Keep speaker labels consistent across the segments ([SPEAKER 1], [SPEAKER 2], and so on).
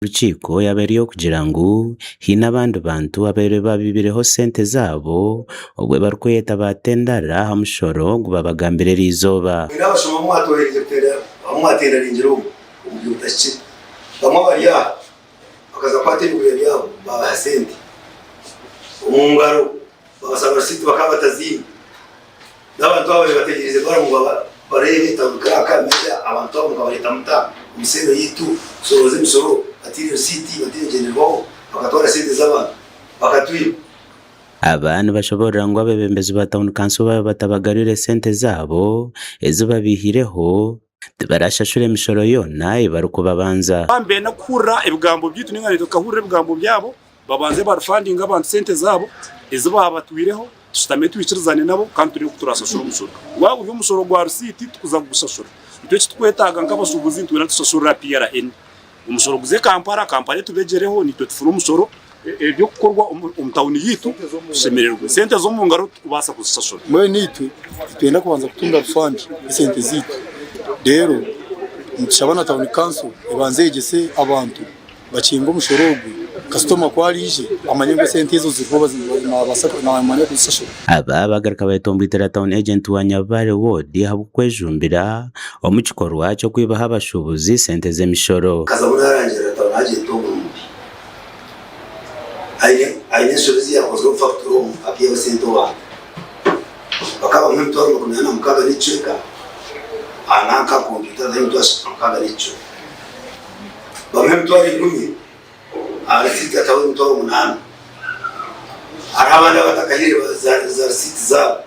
[SPEAKER 1] Urukiko yabereyeho kugira ngo hine abandi bantu abere babibireho sente zabo ubwo barikweta batendara hamushoro ngo babagambirire izoba.
[SPEAKER 2] Abashoma mwatohereje mwatera ringiro umubyutashye bamwe bariya bakaza kwategurira byabo babaha sente umungaro babasaba site bakabatazi n'abantu babo bategereze baramuba barebe tabuka meja abantu babo ngabareta muta umusero yitu soroze misoro atiri site bategererwaho bakatora sente z'abantu bakatwiba.
[SPEAKER 1] Abantu bashobora ngo abebembezi ba town council batabagarire sente zabo ezo babihireho barashashure imishoro yona ibaruko babanza
[SPEAKER 3] bambe nakura ibigambo byitu n'ingane tukahurira ibigambo byabo babanze barfunding abantu sente zabo ezo babatwireho tutame tubicirizane nabo kandi turi kuturasashura umusoro wabo uyu musoro gwa rusiti tukuza gusashura icyo kitwetaga nk'abasubuzi twira tusashura PRN umusoro guze Kampala tubegereho ni tufuru umusoro byo gukorwa umutawuni yitu semererwa sente zo mu ngaro kubasa gusashura
[SPEAKER 4] mwe nitu twenda kubanza kutunga fund sente zitu rero mukishabana town council ibanze yegese abantu bakinga umushorogwe customer kwarije amanyego sente zo zikuba n'amanya gusashura.
[SPEAKER 1] Aba bagaruka bayitombitira town agent wa Nyabare ward habukwejumbira omukikorwa cyo kwibaha abashubuzi sente z'emishoro
[SPEAKER 2] kazabura yarangira town agent aine shubuzi yakozwe factor apiye sente wa bakaba mtoro kunana mukaga niceka anaka computer za mtu mukaga nico bamwe mtoro igumi arifika tawe mtoro munana arabanda batakahire za site za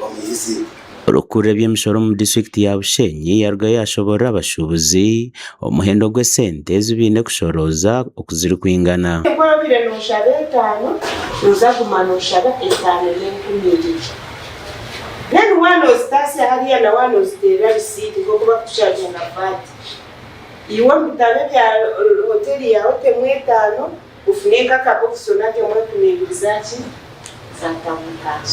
[SPEAKER 2] bamuyisi
[SPEAKER 1] urukure by'imishoro mu district ya Bushenyi yarwa yashobora abashubuzi umuhendo gwe sente zibine kushoroza okuziri kwingana
[SPEAKER 5] kwa bire no shabe 5 uza kumano shabe 5 n'enkumiri then one was tasi hariya na one was the receipt ngo kuba kushaje na fati iwe mutabe bya hoteli ya hotel mwetano ufuneka kaboxo nake mwe kunegizaki.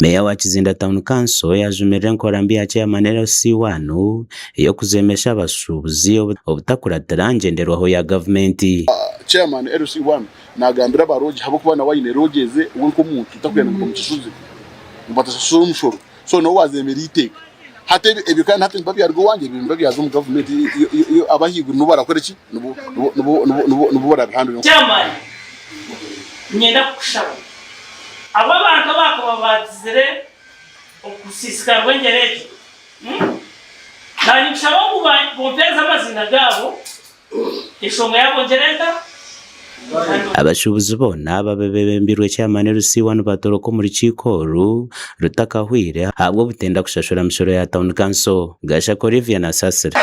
[SPEAKER 1] Meya wa Kizinda Town Council yajumerera nkorambi ya chairman LC1 iyo kuzemesha abashubuzi obutakuratira ngenderwaho ya government.
[SPEAKER 6] Chairman LC1 nagambira baroje habo kubana wayine rogeze ubwo muntu utakwenda mu kishuzi mubatashura umushoro so no wazemera iteka hate ebikana hate mbabi yarwo wanje ibintu byazo mu government iyo abahigwe no barakora iki no barabihando.
[SPEAKER 7] Chairman nyenda kushaba aba bantu bakabazire okusisika rwengereje kandi kushaba mu bompeza amazina gabo ishonga yabo gerenda
[SPEAKER 1] abashubuzi bona babebembirwe chairman LC1 batoroko muri Kikoru rutakahwire habwo butenda kushashura mishoro ya Town Council gasha Olivia na Sasire.